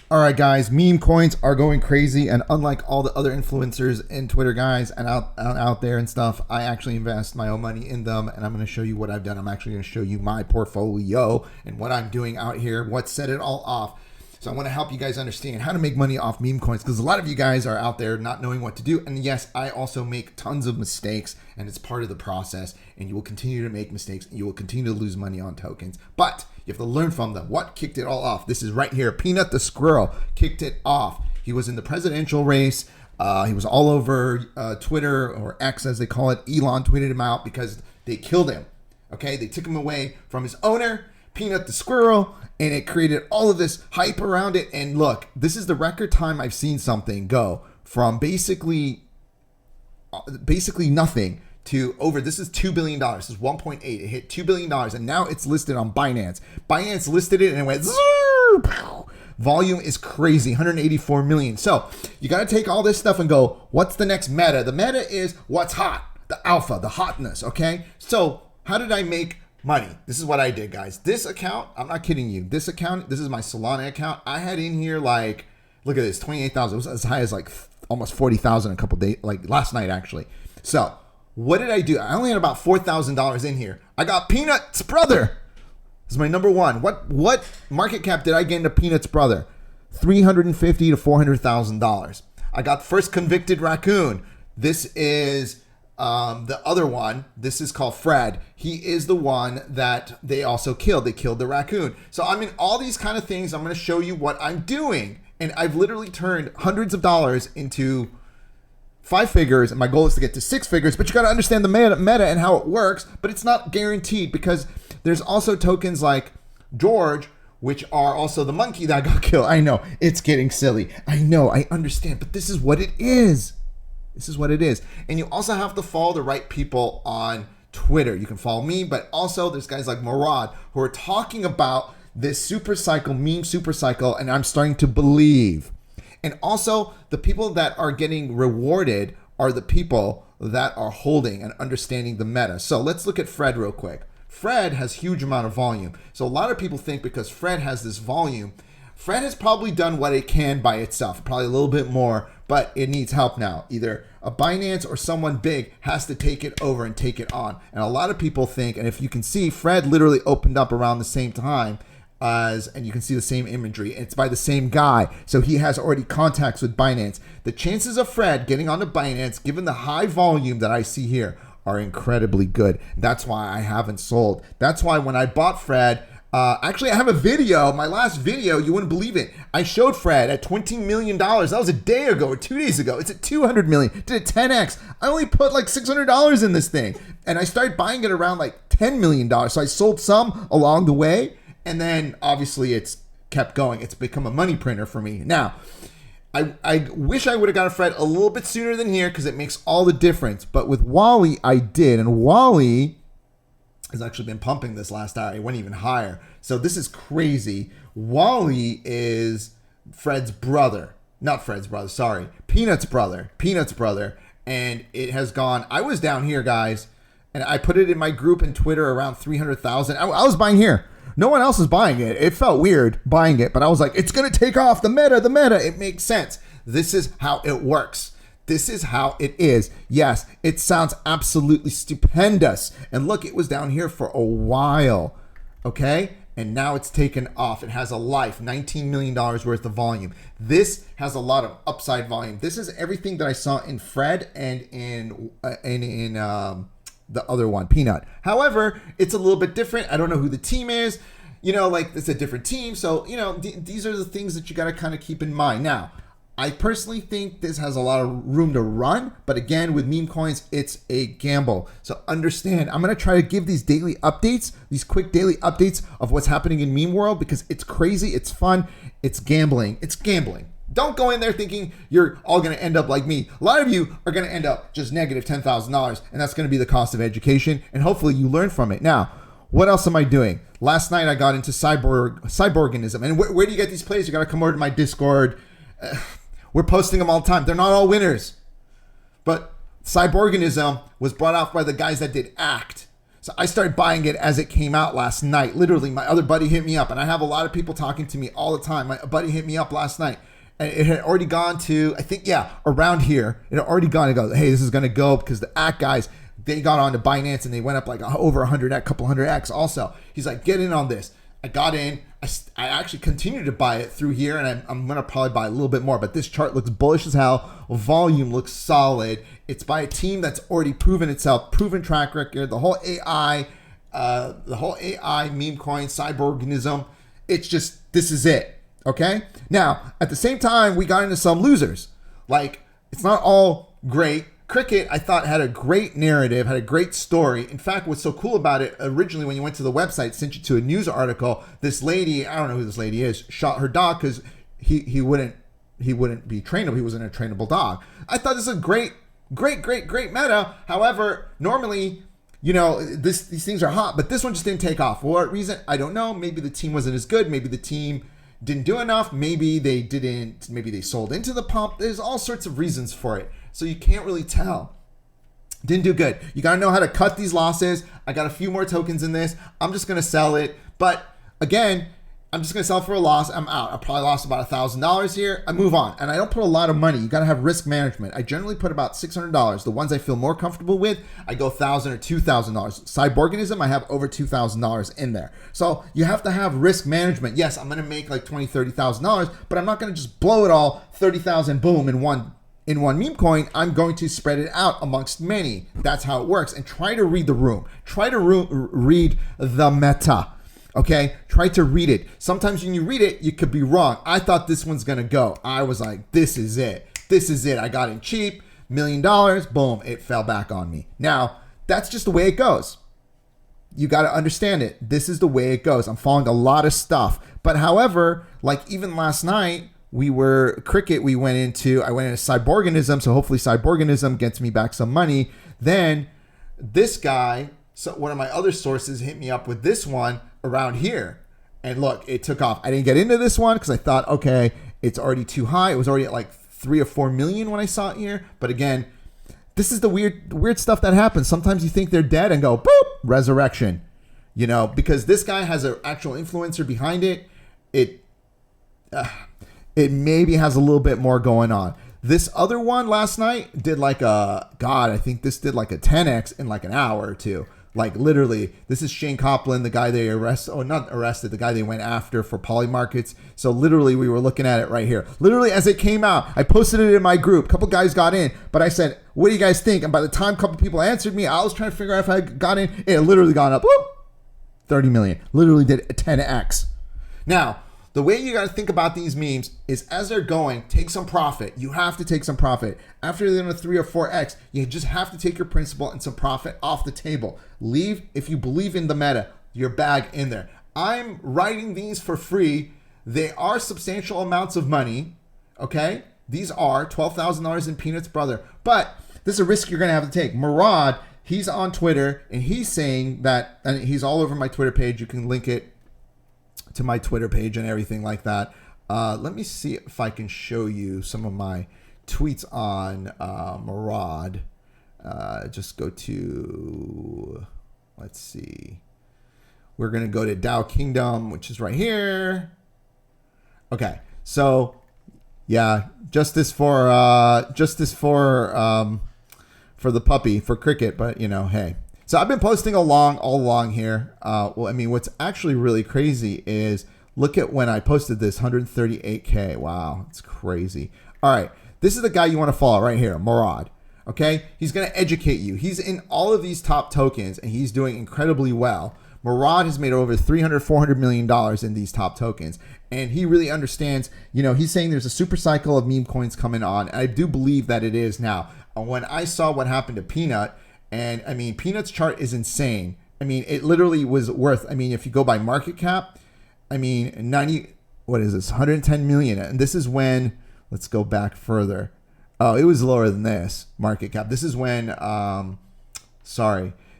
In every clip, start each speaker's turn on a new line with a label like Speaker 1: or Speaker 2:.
Speaker 1: All right, guys, meme coins are going crazy, and unlike all the other influencers and Twitter guys and out there and stuff, I actually invest my own money in them, and I'm going to show you what I've done. I'm actually going to show you my portfolio and what I'm doing out here, what set it all off. So I want to help you guys understand how to make money off meme coins, because a lot of you guys are out there not knowing what to do. And yes, I also make tons of mistakes, and it's part of the process, and you will continue to make mistakes, and you will continue to lose money on tokens. But you have to learn from them. What kicked it all off? This is right here. Peanut the squirrel kicked it off. He was in the presidential race. He was all over Twitter, or X as they call it. Elon tweeted him out because they killed him. Okay, they took him away from his owner, Peanut the squirrel, and it created all of this hype around it. And look, this is the record time I've seen something go from basically nothing to over. This is $2 billion. This is 1.8. It hit $2 billion, and now it's listed on Binance. Binance listed it, and it went zzz, volume is crazy, 184 million. So you got to take all this stuff and go, what's the next meta? The meta is what's hot, the alpha, the hotness. Okay, so how did I make money? This is what I did, guys. This account, I'm not kidding you. This account, this is my Solana account. I had in here like, look at this, 28,000. It was as high as like almost 40,000 a couple days, like last night actually. So what did I do? I only had about $4,000 in here. I got Peanut's brother. This is my number one. What market cap did I get into Peanut's brother? $350,000 to $400,000. I got first convicted racoon. This is the other one. This is called FRED. He is the one that they also killed. They killed the racoon. So I mean, all these kind of things, I'm going to show you what I'm doing. And I've literally turned hundreds of dollars into 5 figures, and my goal is to get to 6 figures. But you got to understand the meta and how it works. But it's not guaranteed, because there's also tokens like George, which are also the monkey that got killed. I know it's getting silly. I know, I understand, but this is what it is. This is what it is. And you also have to follow the right people on Twitter. You can follow me, but also there's guys like Murad who are talking about this super cycle, meme super cycle, and I'm starting to believe. And also the people that are getting rewarded are the people that are holding and understanding the meta. So let's look at FRED real quick. FRED has huge amount of volume. So a lot of people think because FRED has this volume, FRED has probably done what it can by itself, probably a little bit more, but it needs help now. Either a Bianace or someone big has to take it over and take it on. And a lot of people think, and if you can see, FRED literally opened up around the same time as, and you can see the same imagery. It's by the same guy. So he has already contacts with Binance. The chances of FRED getting onto Binance, given the high volume that I see here, are incredibly good. That's why I haven't sold. That's why when I bought FRED, actually, I have a video, my last video, you wouldn't believe it. I showed FRED at $20 million. That was a day ago or 2 days ago. It's at 200 million, did it 10X. I only put like $600 in this thing. And I started buying it around like $10 million. So I sold some along the way. And then obviously it's kept going. It's become a money printer for me. Now, I wish I would have got a FRED a little bit sooner than here, because it makes all the difference. But with WALLY, I did. And WALLY has actually been pumping this last hour. It went even higher. So this is crazy. WALLY is Fred's brother. Not Fred's brother, sorry. Peanut's brother. Peanut's brother. And it has gone, I was down here, guys, and I put it in my group in Twitter around 300,000. I was buying here. No one else is buying it. It felt weird buying it, but I was like, it's going to take off. The meta. It makes sense. This is how it works. This is how it is. Yes, it sounds absolutely stupendous. And look, it was down here for a while, okay? And now it's taken off. It has a life, $19 million worth of volume. This has a lot of upside volume. This is everything that I saw in FRED and in the other one, Peanut. However, it's a little bit different. I don't know who the team is. You know, like it's a different team. So, you know, these are the things that you got to kind of keep in mind. Now, I personally think this has a lot of room to run, but again, with meme coins, it's a gamble. So understand, I'm going to try to give these daily updates, these quick daily updates of what's happening in meme world, because it's crazy, it's fun, it's gambling. It's gambling. Don't go in there thinking you're all going to end up like me. A lot of you are going to end up just negative $10,000, and that's going to be the cost of education, and hopefully you learn from it. Now, what else am I doing? Last night I got into cyborganism, and where do you get these plays? You got to come over to my Discord. We're posting them all the time. They're not all winners. But cyborganism was brought out by the guys that did ACT. So I started buying it as it came out last night. Literally, my other buddy hit me up, and I have a lot of people talking to me all the time. My buddy hit me up last night, and it had already gone to, I think, yeah, around here. It had already gone. It goes, hey, this is going to go because the ACK guys, they got on to Bianace, and they went up like over 100x, couple 100x also. He's like, get in on this. I got in. I actually continue to buy it through here, and I'm going to probably buy a little bit more, but this chart looks bullish as hell. Volume looks solid. It's by a team that's already proven itself, proven track record. The whole AI meme coin, cyborganism, it's just, this is it, okay? Now, at the same time, we got into some losers. Like, it's not all great. Cricket, I thought, had a great narrative, had a great story. In fact, what's so cool about it, originally when you went to the website, sent you to a news article, this lady, I don't know who this lady is, shot her dog because he wouldn't be trainable. He wasn't a trainable dog. I thought this was a great meta. However, normally, you know, these things are hot, but this one just didn't take off. For what reason? I don't know. Maybe the team wasn't as good. Maybe the team didn't do enough. Maybe they sold into the pump. There's all sorts of reasons for it. So you can't really tell. Didn't do good. You got to know how to cut these losses. I got a few more tokens in this. I'm just going to sell it. But again, I'm just going to sell for a loss. I'm out. I probably lost about $1,000 here. I move on. And I don't put a lot of money. You got to have risk management. I generally put about $600. The ones I feel more comfortable with, I go $1,000 or $2,000. Cyborganism, I have over $2,000 in there. So you have to have risk management. Yes, I'm going to make like $20,000, $30,000, but I'm not going to just blow it all, 30,000, boom, in one meme coin. I'm going to spread it out amongst many. That's how it works. And try to read the room. Try to read the meta. Okay? Try to read it. Sometimes when you read it, you could be wrong. I thought this one's going to go. I was like, this is it. This is it. I got in cheap, $1 million. Boom. It fell back on me. Now, that's just the way it goes. You got to understand it. This is the way it goes. I'm following a lot of stuff. But however, like even last night, I went into cyborganism, so hopefully cyborganism gets me back some money. Then this guy, so one of my other sources hit me up with this one around here. And look, it took off. I didn't get into this one because I thought, okay, it's already too high. It was already at like 3 or 4 million when I saw it here. But again, this is the weird stuff that happens. Sometimes you think they're dead and go, boop, resurrection. You know, because this guy has an actual influencer behind it. It maybe has a little bit more going on. This other one last night did like I think this did like a 10x in like an hour or two. Like literally, this is Shane Copland, the guy they the guy they went after for poly markets. So literally we were looking at it right here. Literally as it came out, I posted it in my group. A couple guys got in, but I said, what do you guys think? And by the time a couple people answered me, I was trying to figure out if I got in. It had literally gone up, whoop, 30 million. Literally did a 10x. Now, the way you got to think about these memes is as they're going, take some profit. You have to take some profit. After they're in a 3 or 4x, you just have to take your principal and some profit off the table. Leave, if you believe in the meta, your bag in there. I'm writing these for free. They are substantial amounts of money, okay? These are $12,000 in Peanut's brother. But this is a risk you're going to have to take. Murad, he's on Twitter, and he's saying that, and he's all over my Twitter page. You can link it to my Twitter page and everything like that. Let me see if I can show you some of my tweets on Murad. Just go to, let's see. We're going to go to Dow Kingdom, which is right here. Okay. So yeah, justice for the puppy, for Cricket, but you know, hey. So I've been posting all along here. Well, I mean, what's actually really crazy is look at when I posted this, 138K. Wow, it's crazy. All right, this is the guy you want to follow right here, Murad. Okay, he's going to educate you. He's in all of these top tokens, and he's doing incredibly well. Murad has made over $300-400 million in these top tokens, and he really understands. You know, he's saying there's a super cycle of meme coins coming on, and I do believe that it is now. When I saw what happened to Peanut. And I mean, Peanut's chart is insane. I mean, it literally was worth, I mean, if you go by market cap, I mean, 110 million. And this is when, let's go back further. Oh, it was lower than this market cap. This is when,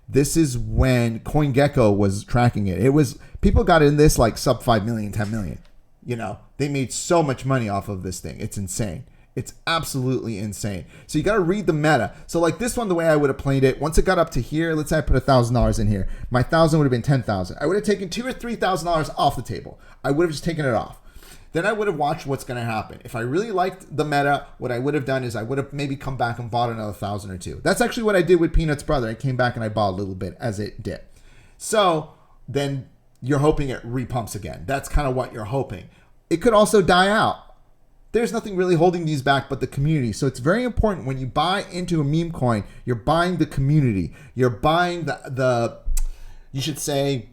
Speaker 1: this is when CoinGecko was tracking it. It was, people got in this like sub 5 million, 10 million. You know, they made so much money off of this thing. It's insane. It's absolutely insane. So you got to read the meta. So like this one, the way I would have played it, once it got up to here, let's say I put $1,000 in here. My 1,000 would have been 10,000. I would have taken $2,000 or $3,000 off the table. I would have just taken it off. Then I would have watched what's going to happen. If I really liked the meta, what I would have done is I would have maybe come back and bought another 1,000 or 2,000. That's actually what I did with Peanut's brother. I came back and I bought a little bit as it did. So then you're hoping it repumps again. That's kind of what you're hoping. It could also die out. There's nothing really holding these back but the community. So it's very important when you buy into a meme coin, you're buying the community. You're buying the you should say,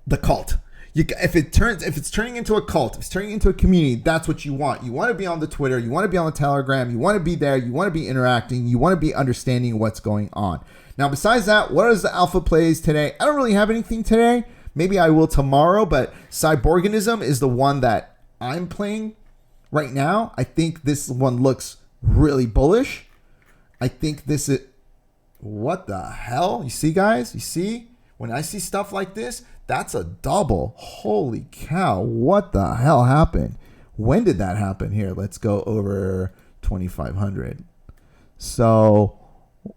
Speaker 1: the cult. If it's turning into a cult, if it's turning into a community, that's what you want. You want to be on the Twitter. You want to be on the Telegram. You want to be there. You want to be interacting. You want to be understanding what's going on. Now, besides that, what is the alpha plays today? I don't really have anything today. Maybe I will tomorrow, but Cyborganism is the one that I'm playing right now. I think this one looks really bullish. I think this is... What the hell? You see, guys? You see? When I see stuff like this, that's a double. Holy cow. What the hell happened? When did that happen? Here, let's go over 2,500. So,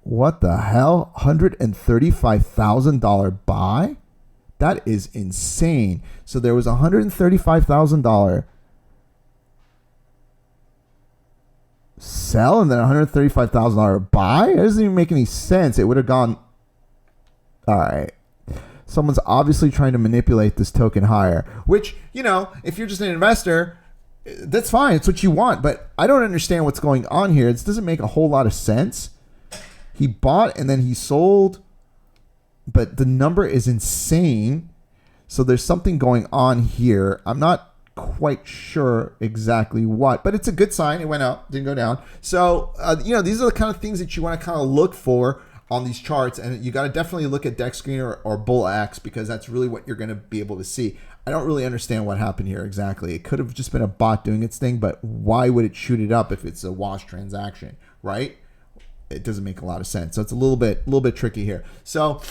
Speaker 1: what the hell? $135,000 buy? That is insane. So there was $135,000 sell and then $135,000 buy? It doesn't even make any sense. It would have gone... All right. Someone's obviously trying to manipulate this token higher, which, you know, if you're just an investor, that's fine. It's what you want. But I don't understand what's going on here. This doesn't make a whole lot of sense. He bought and then he sold, but the number is insane. So there's something going on here. I'm not quite sure exactly what, but it's a good sign. It went up, didn't go down. So, you know, these are the kind of things that you want to kind of look for on these charts, and you got to definitely look at Dex Screener or Bull X because that's really what you're going to be able to see. I don't really understand what happened here exactly. It could have just been a bot doing its thing, but why would it shoot it up if it's a wash transaction, right? It doesn't make a lot of sense. So it's a little bit tricky here. So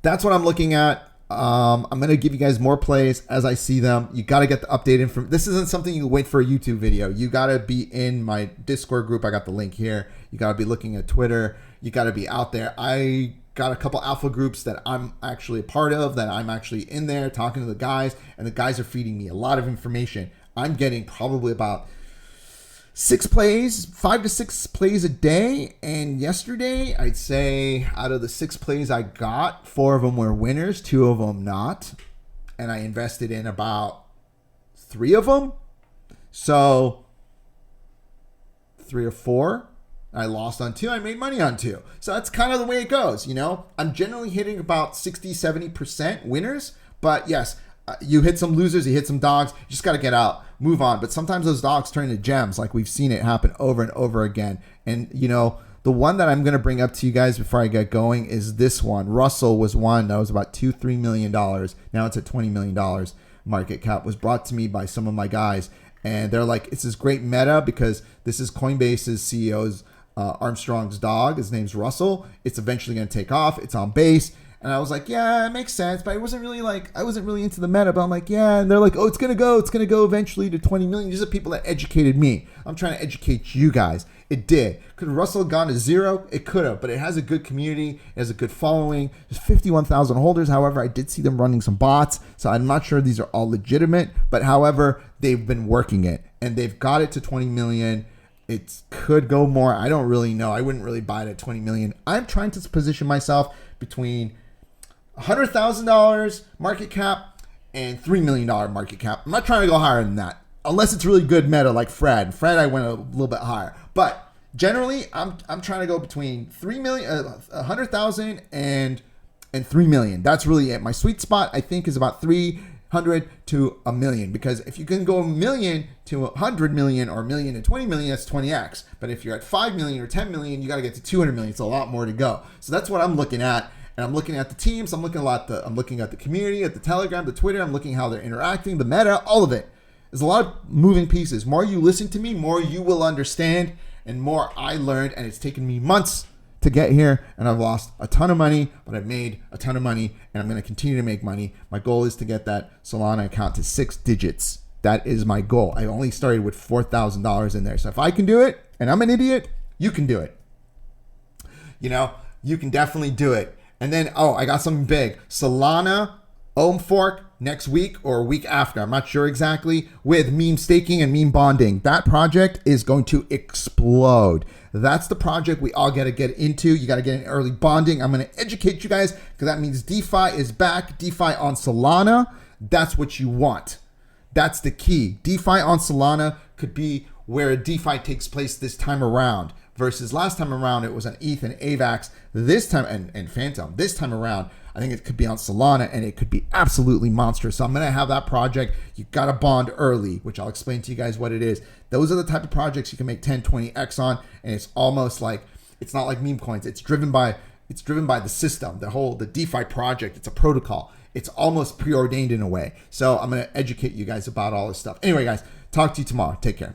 Speaker 1: that's what I'm looking at. I'm going to give you guys more plays as I see them. You got to get the updated information. This isn't something you wait for a YouTube video. You got to be in my Discord group. I got the link here. You got to be looking at Twitter. You got to be out there. I got a couple alpha groups that I'm actually a part of, that I'm actually in there talking to the guys, and the guys are feeding me a lot of information. I'm getting probably about 5 to 6 plays a day. And yesterday, I'd say out of the 6 plays I got, 4 of them were winners, 2 of them not. And I invested in about 3 of them. So 3 or 4. I lost on 2. I made money on 2. So that's kind of the way it goes. You know, I'm generally hitting about 60-70% winners. But yes, you hit some losers, you hit some dogs. You just got to get out, move on. But sometimes those dogs turn into gems, like we've seen it happen over and over again. And, you know, the one that I'm going to bring up to you guys before I get going is this one. Russell was one that was about $2-3 million. Now it's at $20 million market cap. Was brought to me by some of my guys. And they're like, it's this great meta because this is Coinbase's CEO's Armstrong's dog. His name's Russell. It's eventually going to take off. It's on base. And I was like, yeah, it makes sense. But I wasn't really into the meta. But I'm like, yeah. And they're like, oh, it's going to go eventually to 20 million. These are people that educated me. I'm trying to educate you guys. It did. Could Russell have gone to 0? It could have. But it has a good community. It has a good following. There's 51,000 holders. However, I did see them running some bots. So I'm not sure these are all legitimate. But however, they've been working it. And they've got it to 20 million. It could go more. I don't really know. I wouldn't really buy it at 20 million. I'm trying to position myself between $100,000 market cap and $3 million market cap. I'm not trying to go higher than that unless it's really good meta like FRED. FRED, I went a little bit higher. But generally, I'm trying to go between 3 million, 100,000 and 3 million. That's really it. My sweet spot, I think, is about 300 to a million, because if you can go a million to 100 million or a million to 20 million, that's 20x. But if you're at 5 million or 10 million, you got to get to 200 million. It's a lot more to go. So that's what I'm looking at. And I'm looking at the teams. I'm looking at the community, at the Telegram, the Twitter. I'm looking how they're interacting, the meta, all of it. There's a lot of moving pieces. More you listen to me, more you will understand, and more I learned. And it's taken me months to get here, and I've lost a ton of money, but I've made a ton of money, and I'm going to continue to make money. My goal is to get that Solana account to 6 digits That is my goal. I only started with $4,000 in there. So if I can do it, and I'm an idiot, you can do it. You know, you can definitely do it. And then, oh, I got something big. Solana, Ohm Fork, next week or a week after. I'm not sure exactly, with meme staking and meme bonding. That project is going to explode. That's the project we all got to get into. You got to get in early bonding. I'm going to educate you guys because that means DeFi is back. DeFi on Solana. That's what you want. That's the key. DeFi on Solana could be where DeFi takes place this time around, versus last time around it was on ETH and AVAX. This time, and Phantom, this time around, I think it could be on Solana, and it could be absolutely monstrous. So I'm going to have that project. You got to bond early, which I'll explain to you guys what it is. Those are the type of projects you can make 10, 20x on, and it's almost like, it's not like meme coins. It's driven by the system, the DeFi project. It's a protocol. It's almost preordained in a way. So I'm going to educate you guys about all this stuff. Anyway, guys, talk to you tomorrow. Take care.